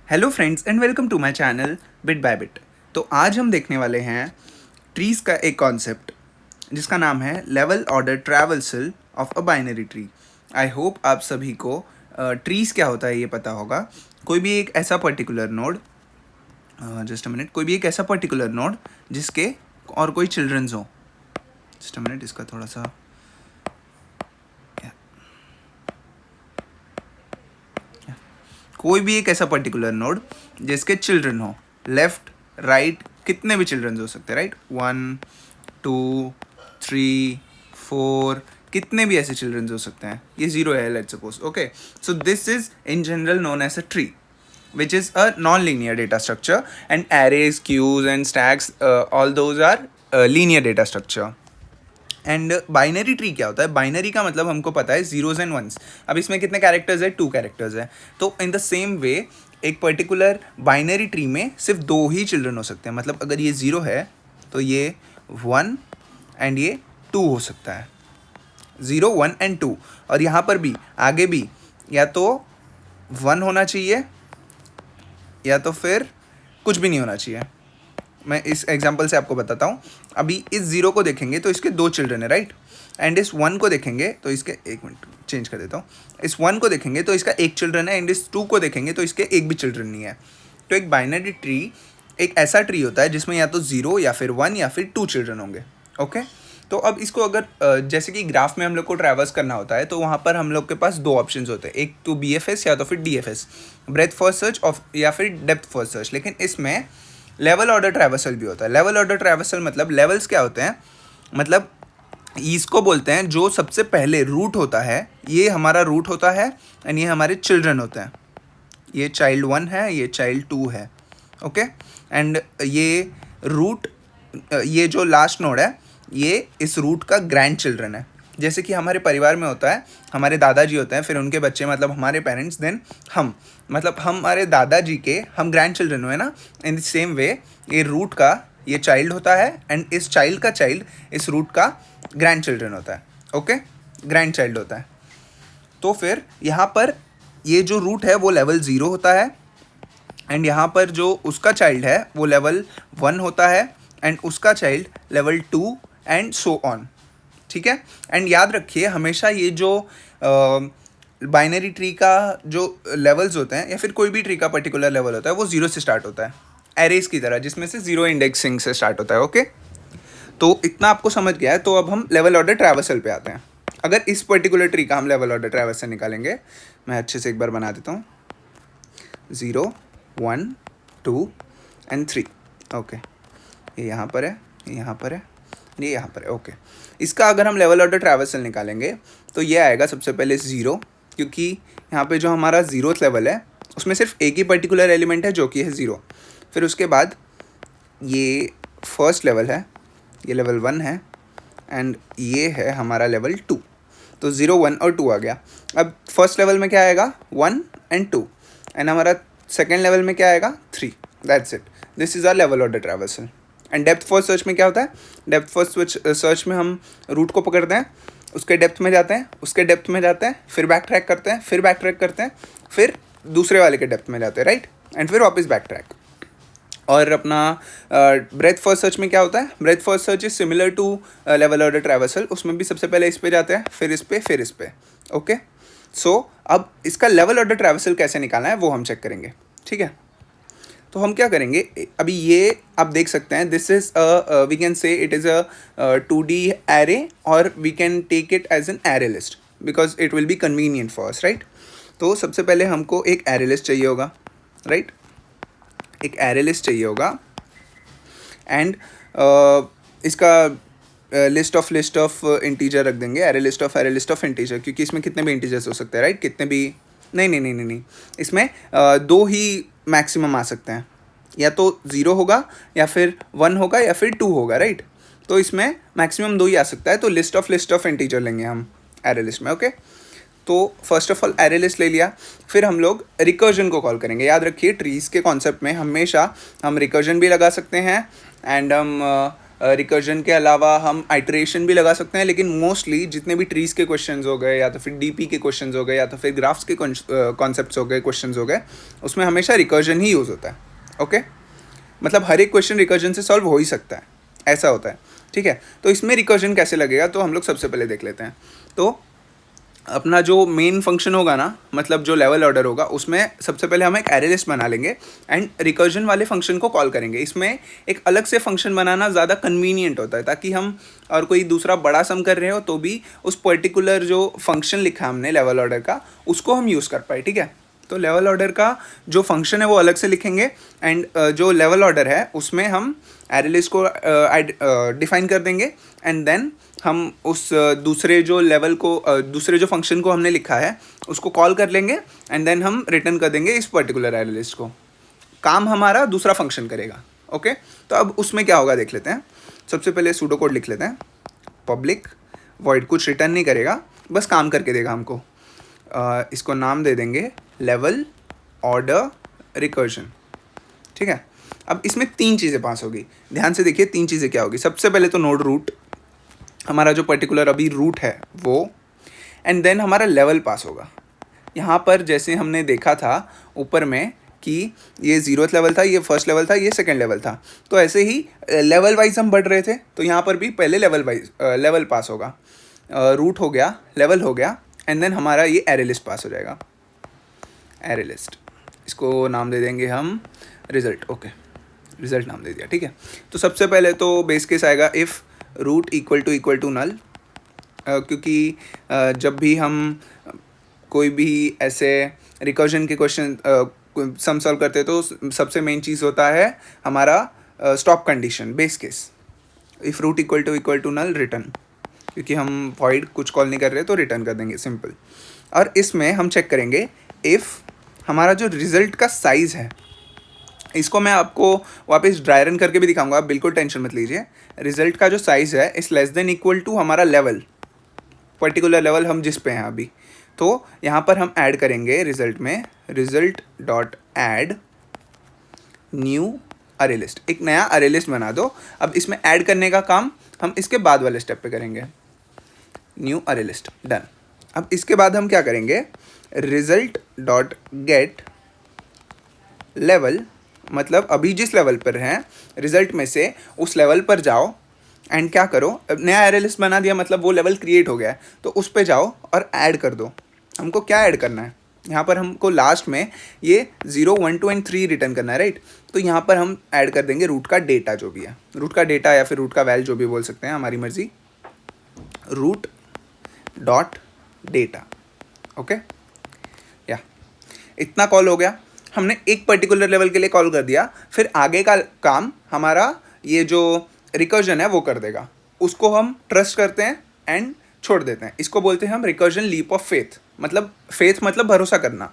Hello friends and welcome to my channel bit by bit. तो आज हम देखने वाले हैं ट्रीज़ का एक कॉन्सेप्ट जिसका नाम है level order traversal of a binary tree. I hope आप सभी को ट्रीज़ क्या होता है ये पता होगा। कोई भी एक ऐसा particular node just a minute कोई भी एक ऐसा पर्टिकुलर नोड जिसके और कोई चिल्ड्रंस हो। जस्ट अ मिनट इसका थोड़ा सा कोई भी एक ऐसा पर्टिकुलर नोड जिसके चिल्ड्रन हो, लेफ्ट राइट कितने भी चिल्ड्रन हो सकते हैं, राइट 1 2 3 4 कितने भी ऐसे चिल्ड्रन हो सकते हैं। ये जीरो है let's suppose. Okay, so this is in general known as a tree which is a non-linear data structure, and arrays, queues and stacks, all those are linear data structure. And binary tree क्या होता है? Binary का मतलब हमको पता है zeros and once. अब इसमें कितने कैरेक्टर्स है? 2 कैरेक्टर्स है। तो इन द सेम वे एक पर्टिकुलर बाइनरी ट्री में सिर्फ 2 ही चिल्ड्रन हो सकते हैं। मतलब अगर ये 0 है तो ये 1 एंड ये 2 हो सकता है। 0 1 एंड 2। और यहाँ पर भी आगे भी या तो 1 होना चाहिए या तो फिर कुछ भी नहीं होना चाहिए। मैं इस एग्जांपल से आपको बताता हूँ। अभी इस 0 को देखेंगे तो इसके 2 चिल्ड्रन है, राइट। एंड इस 1 को देखेंगे तो इसके, एक मिनट चेंज कर देता हूँ, इस 1 को देखेंगे तो इसका 1 चिल्ड्रन है। एंड इस 2 को देखेंगे तो इसके 1 भी चिल्ड्रन नहीं है। तो एक बाइनरी ट्री एक ऐसा ट्री होता है जिसमें या तो 0 या फिर 1 या फिर 2 चिल्ड्रन होंगे। ओके, तो अब इसको अगर जैसे कि ग्राफ में हम लोग को ट्रैवर्स करना होता है तो वहाँ पर हम लोग के पास 2 ऑप्शंस होते हैं, एक तो BFS या तो फिर DFS, breath first search of या फिर डेप्थ फर्स्ट सर्च। लेकिन इसमें लेवल ऑर्डर ट्रैवर्सल भी होता है। लेवल ऑर्डर ट्रैवर्सल मतलब लेवल्स क्या होते हैं? मतलब इसको बोलते हैं जो सबसे पहले रूट होता है, ये हमारा रूट होता है एंड ये हमारे चिल्ड्रन होते हैं। ये चाइल्ड 1 है, ये चाइल्ड 2 है। ओके, एंड ये रूट, ये जो लास्ट नोड है ये इस रूट का ग्रैंड चिल्ड्रन है। जैसे कि हमारे परिवार में होता है, हमारे दादाजी होते हैं, फिर उनके बच्चे मतलब हमारे पेरेंट्स, देन हम, मतलब हमारे दादाजी के हम ग्रैंड चिल्ड्रन हुए ना। इन द सेम वे ये रूट का ये चाइल्ड होता है एंड इस चाइल्ड का चाइल्ड इस रूट का ग्रैंड चिल्ड्रन होता है। ओके, ग्रैंड चाइल्ड होता है। तो फिर यहाँ पर ये जो रूट है वो लेवल 0 होता है एंड यहाँ पर जो उसका चाइल्ड है वो लेवल 1 होता है एंड उसका child level 2 and so on. ठीक है, एंड याद रखिए हमेशा ये जो बाइनरी ट्री का जो लेवल्स होते हैं या फिर कोई भी ट्री का पर्टिकुलर लेवल होता है वो 0 से स्टार्ट होता है, एरेज की तरह, जिसमें से 0 इंडेक्सिंग से स्टार्ट होता है। ओके, तो इतना आपको समझ गया है। तो अब हम लेवल ऑर्डर ट्रैवर्सल पे आते हैं। अगर इस पर्टिकुलर ट्री का हम लेवल ऑर्डर ट्रैवर्सल निकालेंगे, मैं अच्छे से एक बार बना देता हूँ, 0 1 2 एंड 3। ओके, ये यहाँ पर है, ये यहाँ पर है, ये यहाँ पर है। ओके, इसका अगर हम लेवल ऑर्डर ट्रैवर्सल निकालेंगे तो ये आएगा सबसे पहले 0, क्योंकि यहाँ पे जो हमारा 0th लेवल है उसमें सिर्फ एक ही पर्टिकुलर एलिमेंट है जो कि है 0। फिर उसके बाद ये फर्स्ट लेवल है, ये लेवल 1 है एंड ये है हमारा लेवल 2। तो 0 1 और 2 आ गया। अब फर्स्ट लेवल में क्या आएगा? 1 एंड 2 एंड हमारा सेकेंड लेवल में क्या आएगा? 3। That's it, this is our level order traversal. And depth first search में क्या होता है? डेप्थ फर्स्ट सर्च में हम रूट को पकड़ते हैं, उसके डेप्थ में जाते हैं, उसके डेप्थ में जाते हैं, फिर बैक ट्रैक करते हैं, फिर बैक ट्रैक करते हैं, फिर दूसरे वाले के डेप्थ में जाते हैं, राइट, एंड फिर वापस बैक ट्रैक। और अपना ब्रेथ फर्स्ट सर्च में क्या होता है? Breadth first search is similar to level order traversal. उसमें भी सबसे पहले इस पे जाते हैं, फिर इस पे, फिर इस पे। ओके, सो अब इसका लेवल ऑर्डर ट्रैवर्सल कैसे निकालना है वो हम चेक करेंगे। ठीक है, तो हम क्या करेंगे, अभी ये आप देख सकते हैं, this is we can say it is a 2D array और we can take it as an array list because it will be convenient for us, right. तो सबसे पहले हमको एक एरे लिस्ट चाहिए होगा, राइट, एक एरे लिस्ट चाहिए होगा एंड इसका लिस्ट ऑफ इंटीजर रख देंगे, एरे लिस्ट ऑफ इंटीजर, क्योंकि इसमें कितने भी इंटीजर्स हो सकते हैं, राइट, कितने भी नहीं, इसमें 2 ही मैक्सिमम आ सकते हैं, या तो 0 होगा या फिर 1 होगा या फिर 2 होगा, राइट। तो इसमें मैक्सिमम 2 ही आ सकता है। तो लिस्ट ऑफ इंटीजर लेंगे हम एरे लिस्ट में। ओके, तो first of all array list ले लिया, फिर हम लोग रिकर्जन को कॉल करेंगे। याद रखिए ट्रीज़ के कॉन्सेप्ट में हमेशा हम रिकर्जन भी लगा सकते हैं एंड हम रिकर्जन के अलावा हम आइटरेशन भी लगा सकते हैं, लेकिन मोस्टली जितने भी ट्रीज के क्वेश्चंस हो गए या तो फिर डीपी के क्वेश्चंस हो गए या तो फिर ग्राफ्स के कॉन्सेप्ट्स हो गए, क्वेश्चंस हो गए, उसमें हमेशा रिकर्जन ही यूज़ होता है. ओके, मतलब हर एक क्वेश्चन रिकर्जन से सॉल्व हो ही सकता है, ऐसा होता है. ठीक है, तो इसमें रिकर्जन कैसे लगेगा तो हम लोग सबसे पहले देख लेते हैं. तो अपना जो मेन फंक्शन होगा ना, मतलब जो लेवल ऑर्डर होगा, उसमें सबसे पहले हम एक एरे लिस्ट बना लेंगे एंड रिकर्जन वाले फंक्शन को कॉल करेंगे. इसमें एक अलग से फंक्शन बनाना ज़्यादा कन्वीनियंट होता है, ताकि हम और कोई दूसरा बड़ा सम कर रहे हो तो भी उस पर्टिकुलर जो फंक्शन लिखा हमने लेवल ऑर्डर का, उसको हम यूज़ कर पाए. ठीक है, तो लेवल ऑर्डर का जो फंक्शन है वो अलग से लिखेंगे एंड जो लेवल ऑर्डर है उसमें हम एरे लिस्ट को डिफाइन कर देंगे एंड देन हम उस दूसरे जो लेवल को दूसरे जो फंक्शन को हमने लिखा है उसको कॉल कर लेंगे एंड देन हम रिटर्न कर देंगे इस पर्टिकुलर एरे लिस्ट को. काम हमारा दूसरा फंक्शन करेगा. ओके, तो अब उसमें क्या होगा देख लेते हैं. सबसे पहले सूडो कोड लिख लेते हैं. पब्लिक वॉइड, कुछ रिटर्न नहीं करेगा, बस काम करके देगा हमको. इसको नाम दे देंगे लेवल ऑर्डर रिकर्जन. ठीक है, अब इसमें 3 चीज़ें पास होगी. ध्यान से देखिए 3 चीज़ें क्या होगी. सबसे पहले तो नोड रूट, हमारा जो पर्टिकुलर अभी रूट है वो, एंड देन हमारा लेवल पास होगा. यहाँ पर जैसे हमने देखा था ऊपर में कि ये 0th लेवल था, ये फर्स्ट लेवल था, ये सेकंड लेवल था, तो ऐसे ही लेवल वाइज हम बढ़ रहे थे, तो यहाँ पर भी पहले लेवल वाइज लेवल पास होगा. रूट हो गया, लेवल हो गया, एंड देन हमारा ये एरे लिस्ट पास हो जाएगा. एरे लिस्ट, इसको नाम दे देंगे हम रिजल्ट. ओके, रिजल्ट नाम दे दिया. ठीक है, तो सबसे पहले तो बेस केस आएगा if root equal to null, क्योंकि जब भी हम कोई भी ऐसे रिकर्जन के क्वेश्चन सम सॉल्व करते हैं तो सबसे मेन चीज़ होता है हमारा stop condition. Base case if root equal to null return, क्योंकि हम वॉइड कुछ कॉल नहीं कर रहे तो रिटर्न कर देंगे, सिंपल. और इसमें हम चेक करेंगे इफ़ हमारा जो रिज़ल्ट का साइज़ है, इसको मैं आपको वापस ड्राई रन करके भी दिखाऊंगा, आप बिल्कुल टेंशन मत लीजिए. रिज़ल्ट का जो साइज़ है इस लेस देन इक्वल टू हमारा लेवल, पर्टिकुलर लेवल हम जिस पे हैं अभी. तो यहाँ पर हम ऐड करेंगे रिज़ल्ट में रिज़ल्ट डॉट ऐड न्यू अरे लिस्ट. एक नया अरे लिस्ट बना दो. अब इसमें ऐड करने का काम हम इसके बाद वाले स्टेप पे करेंगे. न्यू अरे लिस्ट, डन. अब इसके बाद हम क्या करेंगे, रिज़ल्ट डॉट गेट लेवल, मतलब अभी जिस लेवल पर हैं रिज़ल्ट में से उस लेवल पर जाओ एंड क्या करो, नया एरे लिस्ट बना दिया, मतलब वो लेवल क्रिएट हो गया है, तो उस पे जाओ और ऐड कर दो. हमको क्या ऐड करना है, यहाँ पर हमको लास्ट में ये 0, 1, 2 एंड 3 रिटर्न करना है, राइट. तो यहाँ पर हम ऐड कर देंगे रूट का डेटा, जो भी है रूट का डेटा या फिर रूट का वैल्यू, जो भी बोल सकते हैं, हमारी मर्जी. Root dot data. ओके, या इतना कॉल हो गया. हमने एक पर्टिकुलर लेवल के लिए कॉल कर दिया, फिर आगे का काम हमारा ये जो रिकर्जन है वो कर देगा. उसको हम ट्रस्ट करते हैं एंड छोड़ देते हैं. इसको बोलते हैं हम रिकर्जन लीप ऑफ फेथ. मतलब फेथ मतलब भरोसा करना.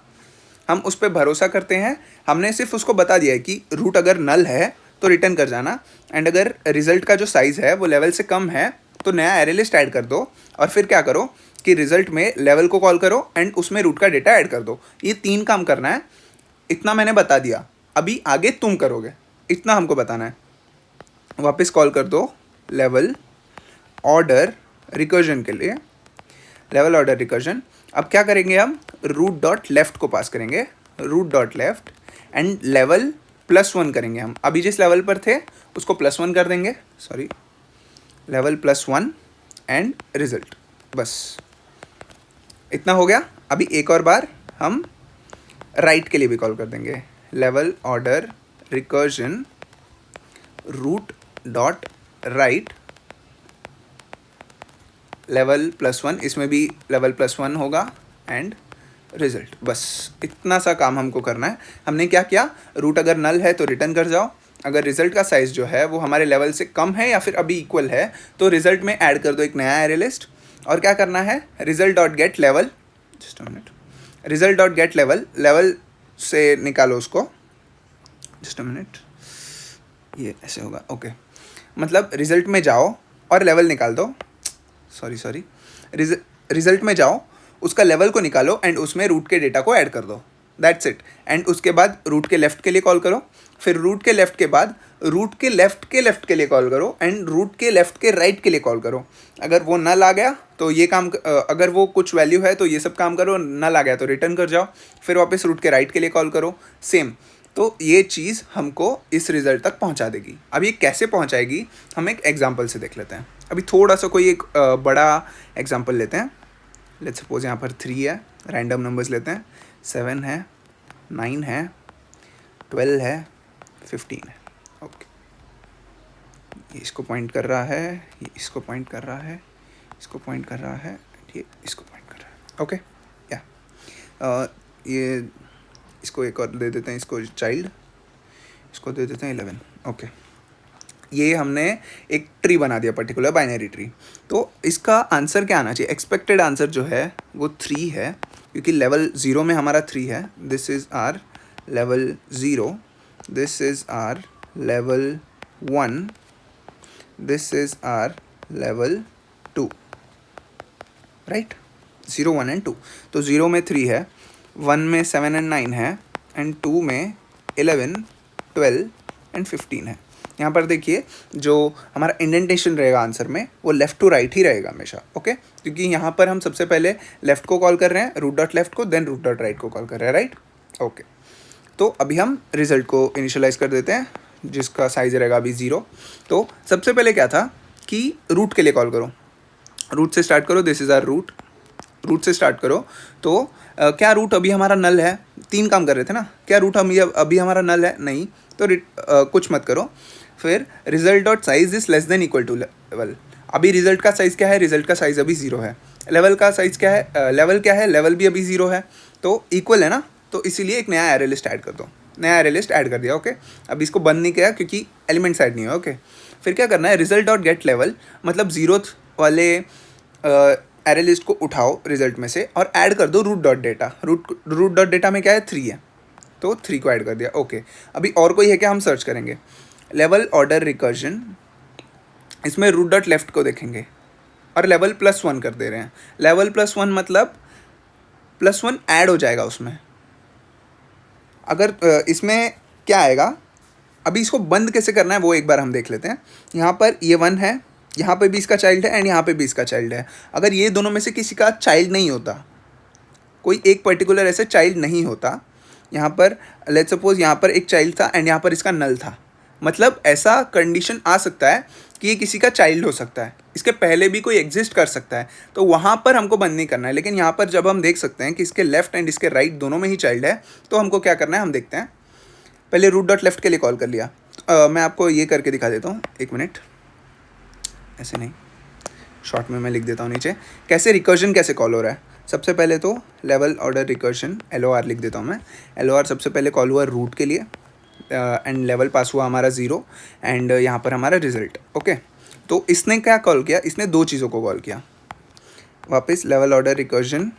हम उस पर भरोसा करते हैं. हमने सिर्फ उसको बता दिया है कि रूट अगर नल है तो रिटर्न कर जाना, एंड अगर रिजल्ट का जो साइज़ है वो लेवल से कम है तो नया एरे लिस्ट ऐड कर दो. और फिर क्या करो कि रिजल्ट में लेवल को कॉल करो एंड उसमें रूट का डेटा ऐड कर दो. ये 3 काम करना है. इतना मैंने बता दिया, अभी आगे तुम करोगे, इतना हमको बताना है. वापस कॉल कर दो लेवल ऑर्डर रिकर्जन के लिए, लेवल ऑर्डर रिकर्जन. अब क्या करेंगे, हम रूट डॉट लेफ्ट को पास करेंगे, root dot left and level +1 करेंगे. हम अभी जिस लेवल पर थे उसको +1 कर देंगे, सॉरी लेवल +1 एंड रिजल्ट. बस इतना हो गया. अभी एक और बार हम राइट के लिए भी कॉल कर देंगे, level order recursion root dot right level +1, इसमें भी लेवल +1 होगा एंड रिजल्ट. बस इतना सा काम हमको करना है. हमने क्या किया, रूट अगर नल है तो रिटर्न कर जाओ, अगर रिजल्ट का साइज़ जो है वो हमारे लेवल से कम है या फिर अभी इक्वल है तो रिजल्ट में ऐड कर दो एक नया एरे लिस्ट. और क्या करना है, result dot gate level, just a minute, result dot gate level, level से निकालो उसको, जस्ट अ मिनट, ये ऐसे होगा. ओके, मतलब रिजल्ट में जाओ और लेवल निकाल दो, सॉरी रिजल्ट में जाओ, उसका लेवल को निकालो एंड उसमें रूट के डेटा को ऐड कर दो. That's it. एंड उसके बाद रूट के लेफ्ट के लिए कॉल करो, फिर रूट के लेफ्ट के बाद रूट के लेफ्ट के लिए कॉल करो, एंड रूट के लेफ्ट के राइट के लिए कॉल करो। अगर वो नल आ गया तो ये काम, अगर वो कुछ वैल्यू है तो ये सब काम करो, नल आ गया तो रिटर्न कर जाओ, फिर वापस रूट के राइट के लिए कॉल करो, सेम। तो ये चीज़ हमको इस रिजल्ट तक पहुंचा देगी। अब ये कैसे पहुंचाएगी हम एक एग्जांपल से देख लेते हैं। अभी थोड़ा सा कोई एक बड़ा एग्जांपल लेते हैं। लेट्स सपोज यहाँ पर 3 है, रैंडम नंबर्स लेते हैं, 7 है, 9 है, 12 है, 15 है। ओके, ये इसको पॉइंट कर रहा है, ये इसको पॉइंट कर रहा है, इसको पॉइंट कर रहा है, ये इसको पॉइंट कर रहा है। ओके, या ये इसको एक और दे देते हैं, इसको चाइल्ड, इसको दे देते हैं 11। ओके, ये हमने एक ट्री बना दिया, पर्टिकुलर बाइनरी ट्री। तो इसका आंसर क्या आना चाहिए? एक्सपेक्टेड आंसर जो है वो 3 है, क्योंकि लेवल 0 में हमारा 3 है। This is our level 0, this is our level 1, this is our level 2, right? 0, 1 and 2। तो 0 में 3 है, 1 में 7 एंड 9 है, एंड 2 में 11, 12 एंड 15 है। यहाँ पर देखिए जो हमारा इंडेंटेशन रहेगा आंसर में वो लेफ़्ट टू राइट ही रहेगा हमेशा, ओके? क्योंकि यहाँ पर हम सबसे पहले लेफ़्ट को कॉल कर रहे हैं, रूट डॉट लेफ़्ट को, देन रूट डॉट राइट को कॉल कर रहे हैं, राइट? ओके, तो अभी हम रिजल्ट को इनिशियलाइज़ कर देते हैं, जिसका साइज़ रहेगा अभी 0। तो सबसे पहले क्या था कि रूट के लिए कॉल करो, रूट से स्टार्ट करो, this is our root, root से स्टार्ट करो। तो क्या रूट अभी हमारा नल है? 3 काम कर रहे थे ना, क्या रूट हम अभी हमारा नल है? नहीं, तो कुछ मत करो। फिर result dot size is less than equal to level. अभी रिजल्ट का साइज़ क्या है? रिजल्ट का साइज़ अभी 0 है। लेवल का साइज़ क्या है? लेवल क्या है? लेवल भी अभी 0 है, तो इक्वल है ना, तो इसीलिए एक नया एरे लिस्ट ऐड कर दो। नया एरे लिस्ट ऐड कर दिया, ओके? अभी इसको बंद नहीं किया क्योंकि एलिमेंट्स ऐड नहीं है, ओके? फिर क्या करना है? रिजल्ट डॉट गेट लेवल, मतलब 0th वाले एरे लिस्ट को उठाओ रिजल्ट में से और ऐड कर दो root dot data. Root dot data में क्या है? 3 है, तो 3 को ऐड कर दिया, ओके? अभी और कोई है क्या? हम सर्च करेंगे लेवल ऑर्डर रिकर्जन, इसमें रूट डॉट लेफ्ट को देखेंगे और लेवल +1 कर दे रहे हैं। लेवल +1 मतलब +1 ऐड हो जाएगा उसमें। अगर इसमें क्या आएगा, अभी इसको बंद कैसे करना है वो एक बार हम देख लेते हैं। यहाँ पर ये 1 है, यहाँ पे भी इसका चाइल्ड है, एंड यहाँ पे भी इसका चाइल्ड है। अगर ये दोनों में से किसी का चाइल्ड नहीं होता, कोई एक पर्टिकुलर ऐसे चाइल्ड नहीं होता, यहाँ पर लेट्स सपोज यहाँ पर एक चाइल्ड था एंड यहाँ पर इसका नल था, मतलब ऐसा कंडीशन आ सकता है कि ये किसी का चाइल्ड हो सकता है, इसके पहले भी कोई एग्जिस्ट कर सकता है, तो वहाँ पर हमको बंद नहीं करना है। लेकिन यहाँ पर जब हम देख सकते हैं कि इसके लेफ्ट एंड इसके राइट दोनों में ही चाइल्ड है, तो हमको क्या करना है हम देखते हैं। पहले रूट डॉट लेफ्ट के लिए कॉल कर लिया, मैं आपको ये करके दिखा देता हूँ, 1 मिनट, ऐसे नहीं, शॉर्ट में मैं लिख देता हूँ नीचे कैसे रिकर्जन कैसे कॉल हो रहा है। सबसे पहले तो लेवल ऑर्डर रिकर्जन LOR लिख देता हूँ मैं। LOR सबसे पहले कॉल हुआ रूट के लिए, एंड लेवल पास हुआ हमारा 0, एंड यहाँ पर हमारा रिजल्ट, ओके? तो इसने क्या कॉल किया? इसने 2 चीज़ों को कॉल किया। वापस level order recursion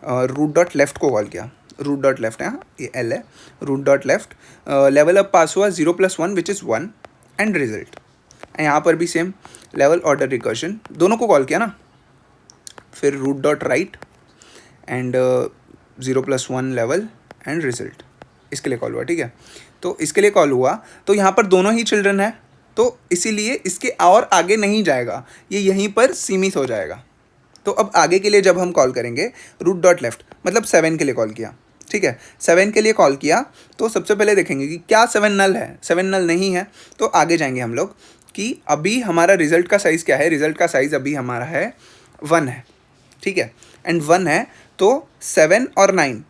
root dot left को कॉल किया, रूट डॉट लेफ्ट है, हाँ ये L है, रूट डॉट लेफ्ट, लेवल अब पास हुआ 0 + 1 विच इज़ 1, एंड रिजल्ट। यहाँ पर भी सेम लेवल ऑर्डर रिकर्जन, दोनों को कॉल किया ना। फिर root dot right and 0 + 1 level and result, इसके लिए कॉल हुआ, ठीक है? तो इसके लिए कॉल हुआ, तो यहाँ पर दोनों ही चिल्ड्रन है, तो इसीलिए इसके और आगे नहीं जाएगा, ये यहीं पर सीमित हो जाएगा। तो अब आगे के लिए जब हम कॉल करेंगे रूट डॉट लेफ्ट, मतलब 7 के लिए कॉल किया, ठीक है? 7 के लिए कॉल किया, तो सबसे पहले देखेंगे कि क्या 7 नल है। 7 नल नहीं है, तो आगे जाएंगे हम लोग कि अभी हमारा रिजल्ट का साइज़ क्या है। रिजल्ट का साइज़ अभी हमारा है 1 है, ठीक है? एंड 1 है, तो 7 और 9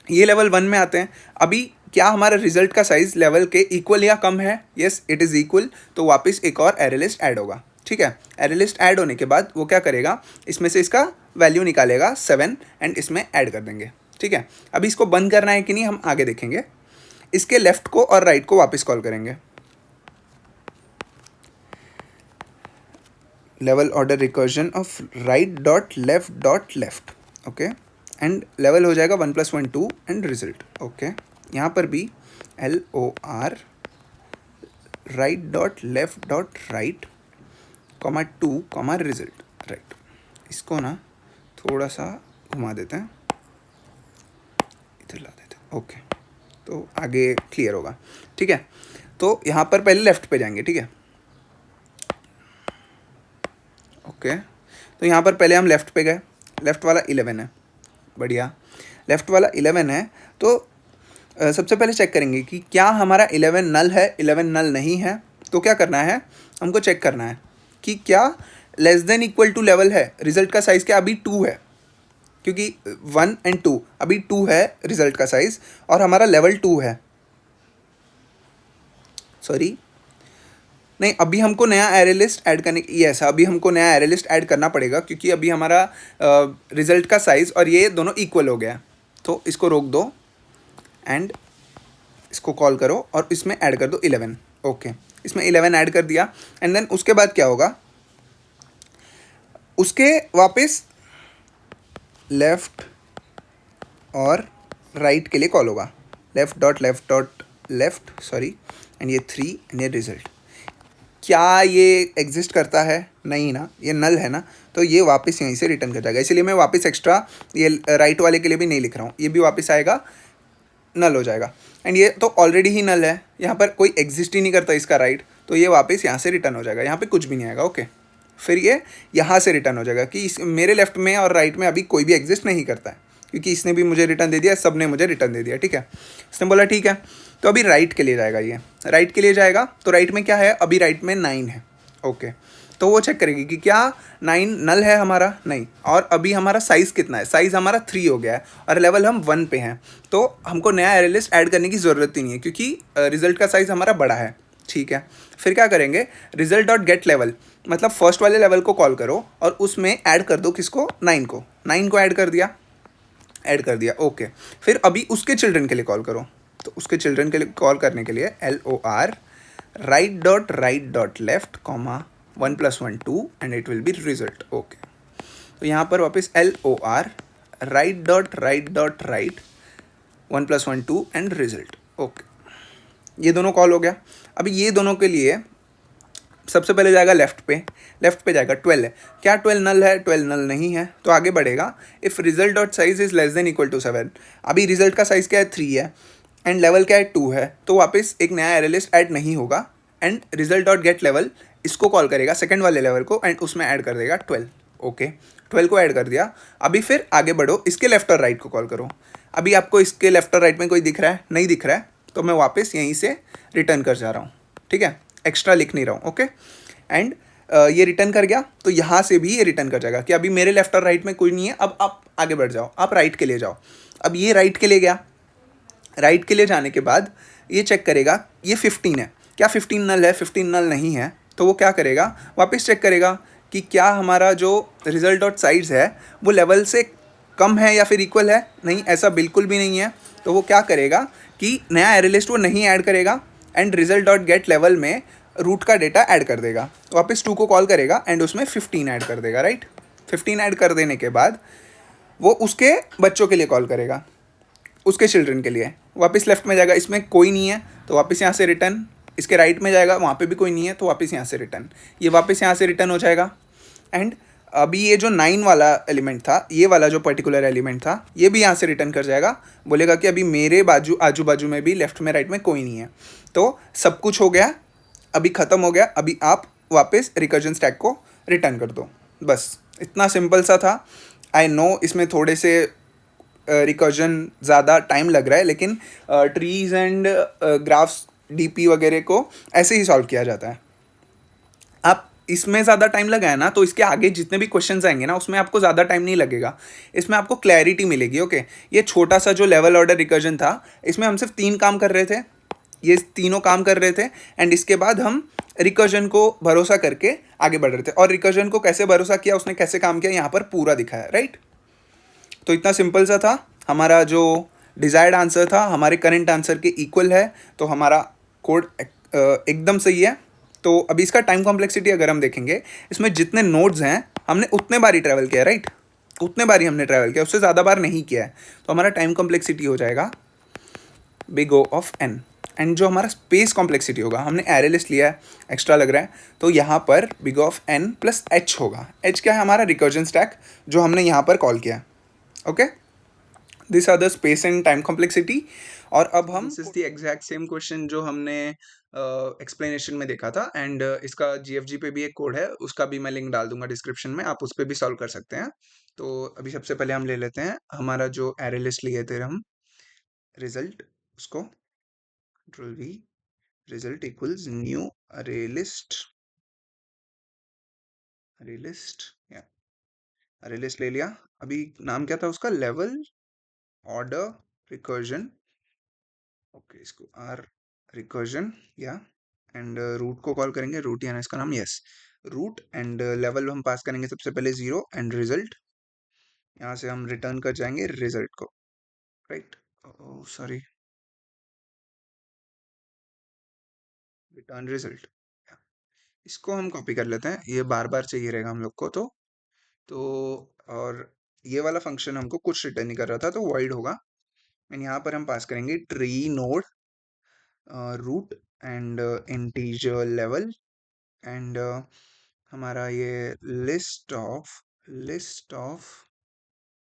ये लेवल 1 में आते हैं। अभी क्या हमारा रिजल्ट का साइज़ लेवल के इक्वल या कम है? येस, इट इज़ इक्वल, तो वापस एक और एरे लिस्ट ऐड होगा, ठीक है? एरे लिस्ट ऐड होने के बाद वो क्या करेगा, इसमें से इसका वैल्यू निकालेगा 7 एंड इसमें ऐड कर देंगे, ठीक है? अभी इसको बंद करना है कि नहीं हम आगे देखेंगे। इसके लेफ्ट को और राइट को वापस कॉल करेंगे, level order recursion of right dot left, okay? And level हो जाएगा 1 + 1 2 एंड रिजल्ट, ओके? यहाँ पर भी LOR right dot left dot right, 2, result, right? इसको ना थोड़ा सा घुमा देते हैं, ला देते। ओके, तो आगे क्लियर होगा। ठीक है, तो यहाँ पर पहले लेफ़्ट पे जाएंगे। ठीक है, ओके, तो यहाँ पर पहले हम लेफ़्ट पे गए, लेफ़्ट वाला 11 है, बढ़िया, लेफ़्ट वाला 11 है। तो सबसे पहले चेक करेंगे कि क्या हमारा 11 नल है, 11 नल नहीं है। तो क्या करना है, हमको चेक करना है कि क्या less than equal to level है। रिजल्ट का साइज़ क्या अभी 2 है, क्योंकि 1 एंड 2 अभी 2 है रिजल्ट का साइज़, और हमारा लेवल 2 है। सॉरी नहीं, अभी हमको नया एरे लिस्ट ऐड करने की, यस, अभी हमको नया एरे लिस्ट ऐड करना पड़ेगा, क्योंकि अभी हमारा रिजल्ट का साइज़ और ये दोनों इक्वल हो गया। तो इसको रोक दो एंड इसको कॉल करो और इसमें ऐड कर दो 11। ओके, इसमें 11 ऐड कर दिया एंड देन उसके बाद क्या होगा, उसके वापस लेफ़्ट और राइट के लिए कॉल होगा, लेफ़्ट सॉरी, एंड ये 3 एंड ये रिजल्ट। क्या ये एग्जिस्ट करता है? नहीं ना, ये नल है ना, तो ये वापस यहीं से रिटर्न कर जाएगा। इसलिए मैं वापस एक्स्ट्रा ये राइट वाले के लिए भी नहीं लिख रहा हूँ, ये भी वापस आएगा, नल हो जाएगा। एंड ये तो ऑलरेडी ही नल है, यहाँ पर कोई एग्जिस्ट ही नहीं करता इसका राइट, तो ये वापस यहाँ से रिटर्न हो जाएगा, यहाँ पे कुछ भी नहीं आएगा। ओके, फिर ये यहाँ से रिटर्न हो जाएगा कि मेरे लेफ्ट में और राइट में अभी कोई भी एग्जिस्ट नहीं करता है, क्योंकि इसने भी मुझे रिटर्न दे दिया, सब ने मुझे रिटर्न दे दिया। ठीक है, इसने बोला ठीक है, तो अभी राइट के लिए जाएगा, ये राइट के लिए जाएगा। तो राइट में क्या है, अभी राइट में 9 है। ओके, तो वो चेक करेगी कि क्या 9 नल है हमारा, नहीं, और अभी हमारा साइज़ कितना है, साइज़ हमारा 3 हो गया है और लेवल हम 1 पे हैं, तो हमको नया एरे लिस्ट ऐड करने की ज़रूरत ही नहीं है, क्योंकि रिजल्ट का साइज़ हमारा बड़ा है। ठीक है, फिर क्या करेंगे, रिजल्ट डॉट गेट लेवल, मतलब फर्स्ट वाले लेवल को कॉल करो और उसमें ऐड कर दो किसको, 9 को, 9 को ऐड कर दिया। ओके, फिर अभी उसके चिल्ड्रन के लिए कॉल करो। तो उसके चिल्ड्रन के लिए कॉल करने के लिए LOR right dot left comma 1 + 1 2 and it will B result. Okay, तो यहाँ पर वापस LOR right dot right 1 + 1 2 and result. Okay, ये दोनों कॉल हो गया। अभी ये दोनों के लिए सबसे पहले जाएगा लेफ़्ट पे जाएगा 12 है। क्या 12 नल है? 12 नल नहीं है, तो आगे बढ़ेगा। If result dot size is less than equal to 7, अभी रिजल्ट का साइज़ क्या है, 3 है, एंड लेवल क्या है, 2 है, तो वापस एक नया एरे लिस्ट ऐड नहीं होगा। And result dot gate level, इसको कॉल करेगा सेकंड वाले लेवल को, एंड उसमें ऐड कर देगा 12। ओके, 12 को ऐड कर दिया। अभी फिर आगे बढ़ो, इसके लेफ्ट और राइट को कॉल करो। अभी आपको इसके लेफ्ट और राइट में कोई दिख रहा है? नहीं दिख रहा है, तो मैं वापस यहीं से रिटर्न कर जा रहा हूँ। ठीक है, एक्स्ट्रा लिख नहीं रहा हूँ। ओके, एंड ये रिटर्न कर गया, तो यहाँ से भी ये रिटर्न कर जाएगा कि अभी मेरे लेफ्ट और राइट में कोई नहीं है। अब आप आगे बढ़ जाओ, आप राइट के लिए जाओ। अब ये राइट के लिए गया, राइट के लिए जाने के बाद ये चेक करेगा ये 15 है, क्या 15 नल है? 15 नल नहीं है, तो वो क्या करेगा, वापस चेक करेगा कि क्या हमारा जो रिजल्ट डॉट साइज है वो लेवल से कम है या फिर इक्वल है। नहीं, ऐसा बिल्कुल भी नहीं है, तो वो क्या करेगा कि नया एरे लिस्ट वो नहीं ऐड करेगा, and result dot gate level में रूट का डेटा ऐड कर देगा। वापस 2 को कॉल करेगा एंड उसमें 15 ऐड कर देगा। राइट, 15 ऐड कर देने के बाद वो उसके बच्चों के लिए कॉल करेगा, उसके चिल्ड्रन के लिए। वापस लेफ्ट में जाएगा, इसमें कोई नहीं है, तो वापस यहाँ से रिटर्न। इसके राइट में जाएगा, वहाँ पे भी कोई नहीं है, तो वापस यहाँ से रिटर्न। ये वापस यहाँ से रिटर्न हो जाएगा। एंड अभी ये जो 9 वाला एलिमेंट था, ये वाला जो पर्टिकुलर एलिमेंट था, ये भी यहाँ से रिटर्न कर जाएगा। बोलेगा कि अभी मेरे आजू बाजू में भी लेफ्ट में राइट में कोई नहीं है। तो सब कुछ हो गया, अभी ख़त्म हो गया। अभी आप वापस रिकर्जन स्टैक को रिटर्न कर दो। बस इतना सिंपल सा था। आई नो इसमें थोड़े से रिकर्जन ज़्यादा टाइम लग रहा है, लेकिन ट्रीज़ एंड ग्राफ्स DP वगैरह को ऐसे ही सॉल्व किया जाता है। आप इसमें ज़्यादा टाइम लगाए ना, तो इसके आगे जितने भी क्वेश्चंस आएंगे ना, उसमें आपको ज़्यादा टाइम नहीं लगेगा, इसमें आपको क्लैरिटी मिलेगी। ओके, ये छोटा सा जो लेवल ऑर्डर रिकर्जन था, इसमें हम सिर्फ 3 काम कर रहे थे, ये तीनों काम कर रहे थे, एंड इसके बाद हम रिकर्जन को भरोसा करके आगे बढ़ रहे थे। और रिकर्जन को कैसे भरोसा किया, उसने कैसे काम किया, यहाँ पर पूरा दिखा है। राइट, तो इतना सिंपल सा था। हमारा जो डिज़ायर्ड आंसर था हमारे करंट आंसर के इक्वल है, तो हमारा कोड एकदम सही है। तो अभी इसका टाइम कॉम्प्लेक्सिटी अगर हम देखेंगे, इसमें जितने नोड्स हैं हमने उतने बार ही ट्रैवल किया है। राइट, उतने बार ही हमने ट्रैवल किया, उससे ज़्यादा बार नहीं किया है, तो हमारा टाइम कॉम्प्लेक्सिटी हो जाएगा big O of n। And जो हमारा स्पेस कॉम्प्लेक्सिटी होगा, हमने एरे लिस्ट लिया है, एक्स्ट्रा लग रहा है, तो यहाँ पर big O of n plus h होगा। h क्या है, हमारा रिकर्जन स्टैक जो हमने यहाँ पर कॉल किया। Okay, this are the space and time complexity. और अब हम this is the exact same question जो हमने एक्सप्लेनेशन में देखा था, एंड इसका जीएफजी पे भी एक कोड है, उसका भी मैं लिंक डाल दूंगा डिस्क्रिप्शन में, आप उस पर भी सॉल्व कर सकते हैं। तो अभी सबसे पहले हम ले लेते हैं हमारा जो एरे लिस्ट लिए थे हम, रिजल्ट, उसको control we, result equals new अरे लिस्ट या अरे लिस्ट ले लिया। अभी नाम क्या था उसका, लेवल ऑर्डर रिकर्जन, ओके इसको आर रिकर्जन या, एंड रूट को कॉल करेंगे, रूट यानी इसका नाम, यस रूट, एंड लेवल हम पास करेंगे सबसे पहले 0, एंड रिजल्ट यहाँ से हम रिटर्न कर जाएंगे रिजल्ट को, राइट, सॉरी, रिटर्न रिजल्ट। इसको हम कॉपी कर लेते हैं, ये बार बार चाहिए रहेगा हम लोग को, तो और ये वाला फंक्शन हमको कुछ रिटर्न नहीं कर रहा था, तो वॉइड होगा, एंड यहाँ पर हम पास करेंगे tree node root and integer level, and हमारा ये लिस्ट ऑफ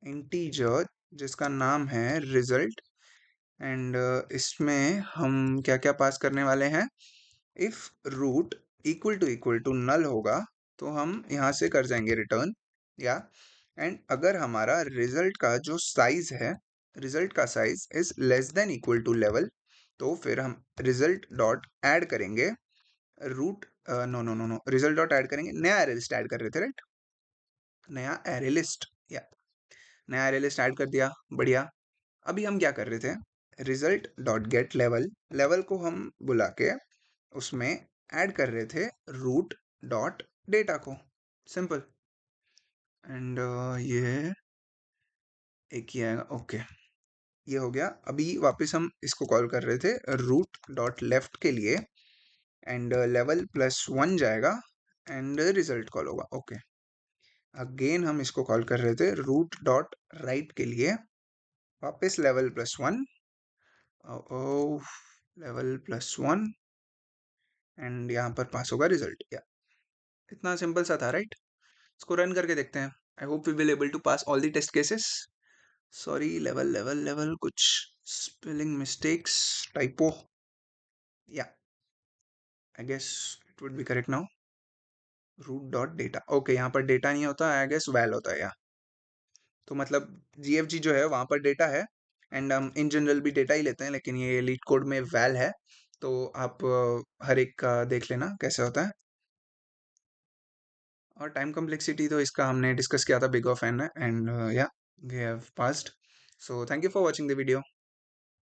इंटीजर जिसका नाम है रिजल्ट, एंड इसमें हम क्या क्या पास करने वाले हैं, if root equal to null होगा तो हम यहाँ से कर जाएंगे रिटर्न या, एंड अगर हमारा रिजल्ट का जो साइज है, रिजल्ट का size is less than equal to level, तो फिर हम रिजल्ट डॉट ऐड करेंगे root, no no no no, result dot add करेंगे, नया एरे लिस्ट ऐड कर रहे थे, राइट, नया एरे लिस्ट या, नया एरे लिस्ट ऐड कर दिया, बढ़िया। अभी हम क्या कर रहे थे, result dot gate level, level को हम बुला के उसमें ऐड कर रहे थे रूट डॉट डेटा को, सिंपल, एंड ये एक ही आएगा, ओके ये हो गया। अभी वापस हम इसको कॉल कर रहे थे रूट डॉट लेफ्ट के लिए, एंड लेवल +1 जाएगा, एंड रिजल्ट कॉल होगा, ओके। अगेन हम इसको कॉल कर रहे थे रूट डॉट राइट के लिए, वापस लेवल +1, लेवल +1, एंड यहाँ पर पास होगा रिजल्ट, या इतना सिंपल सा था, राइट। इसको रन करके देखते हैं, I hope we will able to pass all the test cases. Sorry, level level level, कुछ स्पेलिंग मिस्टेक्स, टाइपो, या I guess it would be correct now, root dot data, okay यहाँ पर data नहीं होता, I guess well होता है, या तो मतलब जीएफजी जो है वहाँ पर डेटा है, एंड हम इन जनरल भी डेटा ही लेते हैं, लेकिन ये लीड कोड में वैल है, तो आप हर एक का देख लेना कैसे होता है। और टाइम कॉम्प्लेक्सिटी तो इसका हमने डिस्कस किया था, बिग ऑफ एन, एंड या we have passed, so thank you for watching the video.